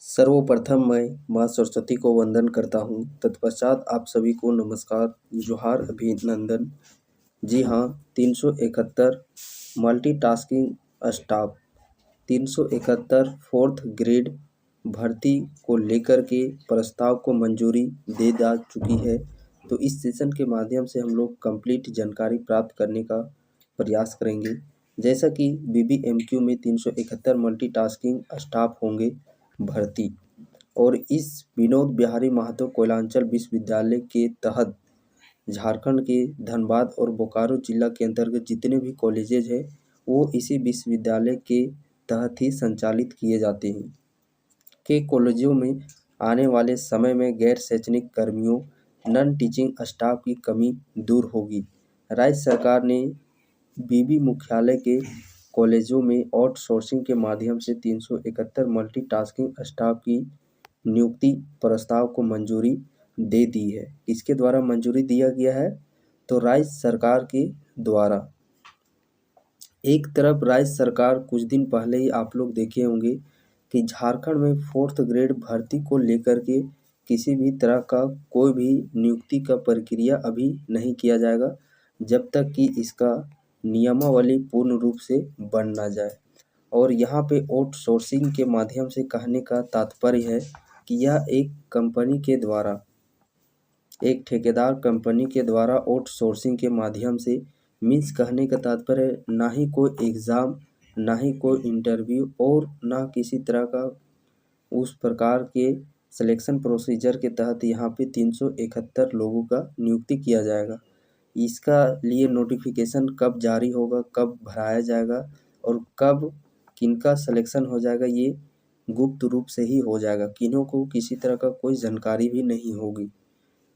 सर्वप्रथम मैं माँ सरस्वती को वंदन करता हूँ। तत्पश्चात आप सभी को नमस्कार, जोहार, अभिनंदन। जी हाँ, 371 मल्टीटास्किंग स्टाफ 371 फोर्थ ग्रेड भर्ती को लेकर के प्रस्ताव को मंजूरी दे जा चुकी है। तो इस सेशन के माध्यम से हम लोग कंप्लीट जानकारी प्राप्त करने का प्रयास करेंगे। जैसा कि बीबीएमक्यू में 371 मल्टीटास्किंग स्टाफ होंगे भर्ती, और इस विनोद बिहारी महतो कोयलांचल विश्वविद्यालय के तहत झारखंड के धनबाद और बोकारो जिला के अंतर्गत जितने भी कॉलेजेज हैं वो इसी विश्वविद्यालय के तहत ही संचालित किए जाते हैं। के कॉलेजों में आने वाले समय में गैर शैक्षणिक कर्मियों, नॉन टीचिंग स्टाफ की कमी दूर होगी। राज्य सरकार ने बीबी मुख्यालय के कॉलेजों में आउटसोर्सिंग के माध्यम से 371 मल्टीटास्किंग स्टाफ की नियुक्ति प्रस्ताव को मंजूरी दे दी है। इसके द्वारा मंजूरी दिया गया है तो राज्य सरकार के द्वारा। एक तरफ राज्य सरकार कुछ दिन पहले ही आप लोग देखे होंगे कि झारखंड में फोर्थ ग्रेड भर्ती को लेकर के किसी भी तरह का कोई भी नियुक्ति का प्रक्रिया अभी नहीं किया जाएगा जब तक कि इसका नियमावली पूर्ण रूप से बन ना जाए। और यहाँ पे आउटसोर्सिंग के माध्यम से कहने का तात्पर्य है कि यह एक कंपनी के द्वारा, एक ठेकेदार कंपनी के द्वारा आउटसोर्सिंग के माध्यम से, मीन्स कहने का तात्पर्य ना ही कोई एग्ज़ाम, ना ही कोई इंटरव्यू और ना किसी तरह का उस प्रकार के सिलेक्शन प्रोसीजर के तहत यहाँ पे 371 लोगों का नियुक्ति किया जाएगा। इसका लिए नोटिफिकेशन कब जारी होगा, कब भराया जाएगा और कब किनका सिलेक्शन हो जाएगा, ये गुप्त रूप से ही हो जाएगा। किन्हों को किसी तरह का कोई जानकारी भी नहीं होगी।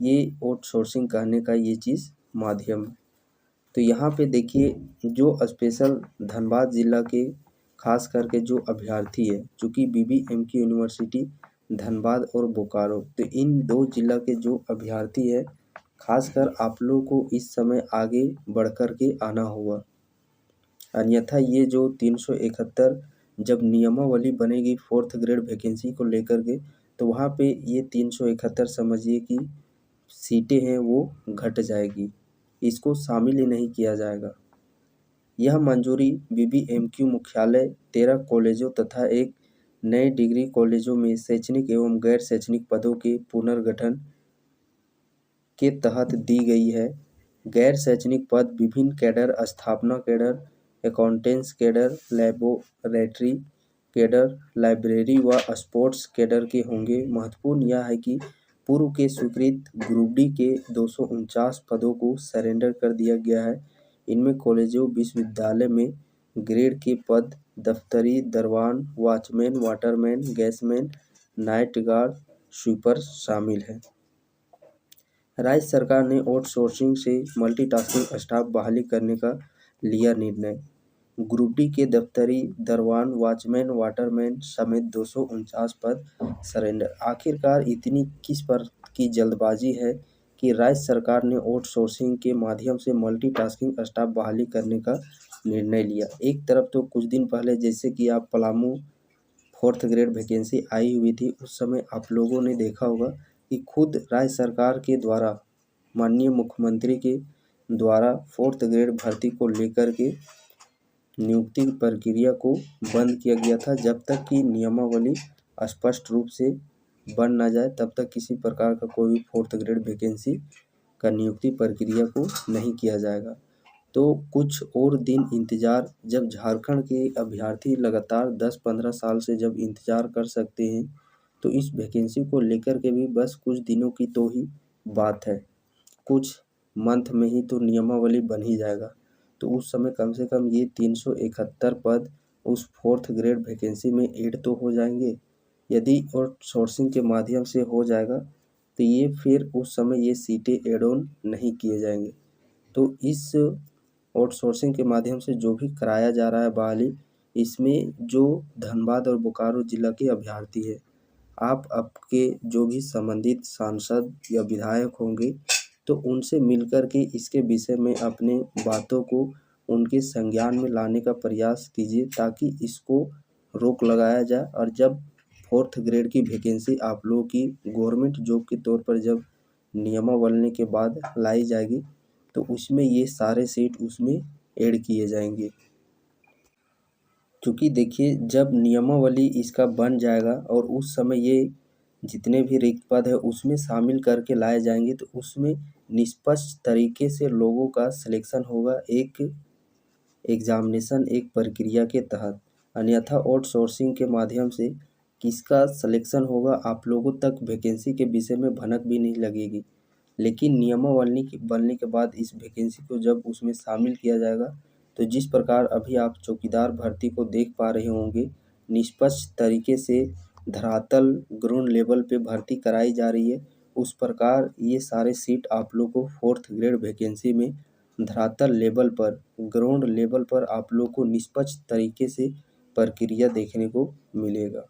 ये आउटसोर्सिंग कहने का ये चीज़ माध्यम है। तो यहाँ पे देखिए, जो स्पेशल धनबाद ज़िला के खास करके जो अभ्यर्थी है, चूँकि बीबीएमक्यू यूनिवर्सिटी धनबाद और बोकारो, तो इन दो जिला के जो अभ्यर्थी है, खासकर आप लोगों को इस समय आगे बढ़ कर के आना होगा। अन्यथा ये जो 371 जब नियमावली बनेगी फोर्थ ग्रेड वैकेंसी को लेकर के, तो वहाँ पे ये 371 समझिए कि सीटें हैं वो घट जाएगी, इसको शामिल ही नहीं किया जाएगा। यह मंजूरी बीबीएमक्यू मुख्यालय 13 कॉलेजों तथा एक नए डिग्री कॉलेजों में शैक्षणिक एवं गैर शैक्षणिक पदों के पुनर्गठन के तहत दी गई है। गैर शैक्षणिक पद विभिन्न कैडर, स्थापना cadre, accountants cadre, laboratory cadre, library व स्पोर्ट्स कैडर के होंगे। महत्वपूर्ण यह है कि पूर्व के स्वीकृत ग्रुप डी के 249 पदों को सरेंडर कर दिया गया है। इनमें कॉलेजों, विश्वविद्यालय में ग्रेड के पद दफ्तरी, दरवान, watchman, waterman, gasman, night guard, sweeper शामिल है। राज्य सरकार ने आउटसोर्सिंग से मल्टीटास्किंग स्टाफ बहाली करने का लिया निर्णय। ग्रुप डी के दफ्तरी, दरवान, वॉचमैन, वाटरमैन समेत 249 पद सरेंडर। आखिरकार इतनी किस पर की जल्दबाजी है कि राज्य सरकार ने आउटसोर्सिंग के माध्यम से मल्टीटास्किंग स्टाफ बहाली करने का निर्णय लिया। एक तरफ तो कुछ दिन पहले जैसे कि आप पलामू फोर्थ ग्रेड वैकेंसी आई हुई थी, उस समय आप लोगों ने देखा होगा कि खुद राज्य सरकार के द्वारा, माननीय मुख्यमंत्री के द्वारा फोर्थ ग्रेड भर्ती को लेकर के नियुक्ति प्रक्रिया को बंद किया गया था। जब तक कि नियमावली स्पष्ट रूप से बन ना जाए तब तक किसी प्रकार का कोई भी फोर्थ ग्रेड वैकेंसी का नियुक्ति प्रक्रिया को नहीं किया जाएगा। तो कुछ और दिन इंतज़ार, जब झारखंड के अभ्यर्थी लगातार 10-15 साल से जब इंतज़ार कर सकते हैं, तो इस वैकेंसी को लेकर के भी बस कुछ दिनों की तो ही बात है। कुछ मंथ में ही तो नियमावली बन ही जाएगा। तो उस समय कम से कम ये 371 पद उस फोर्थ ग्रेड वैकेंसी में ऐड तो हो जाएंगे। यदि आउटसोर्सिंग के माध्यम से हो जाएगा तो ये फिर उस समय ये सीटें एड ऑन नहीं किए जाएंगे। तो इस आउटसोर्सिंग के माध्यम से जो भी कराया जा रहा है बहाली, इसमें जो धनबाद और बोकारो जिला के अभ्यर्थी है, आप आपके जो भी संबंधित सांसद या विधायक होंगे तो उनसे मिलकर के इसके विषय में अपने बातों को उनके संज्ञान में लाने का प्रयास कीजिए, ताकि इसको रोक लगाया जाए। और जब 4th ग्रेड की वैकेंसी आप लोगों की गवर्नमेंट जॉब के तौर पर जब नियमावली के बाद लाई जाएगी तो उसमें ये सारे सीट उसमें ऐड किए जाएंगे। क्योंकि देखिए जब नियमावली इसका बन जाएगा और उस समय ये जितने भी रिक्त पद है उसमें शामिल करके लाए जाएंगे तो उसमें निष्पक्ष तरीके से लोगों का सिलेक्शन होगा एक एग्जामिनेशन एक प्रक्रिया के तहत। अन्यथा आउटसोर्सिंग के माध्यम से किसका सिलेक्शन होगा आप लोगों तक वैकेंसी के विषय में भनक भी नहीं लगेगी। लेकिन नियमावली के बनने के बाद इस वैकेंसी को जब उसमें शामिल किया जाएगा तो जिस प्रकार अभी आप चौकीदार भर्ती को देख पा रहे होंगे निष्पक्ष तरीके से धरातल ग्राउंड लेवल पे भर्ती कराई जा रही है, उस प्रकार ये सारे सीट आप लोग को 4th ग्रेड वैकेंसी में धरातल लेवल पर ग्राउंड लेवल पर आप लोग को निष्पक्ष तरीके से प्रक्रिया देखने को मिलेगा।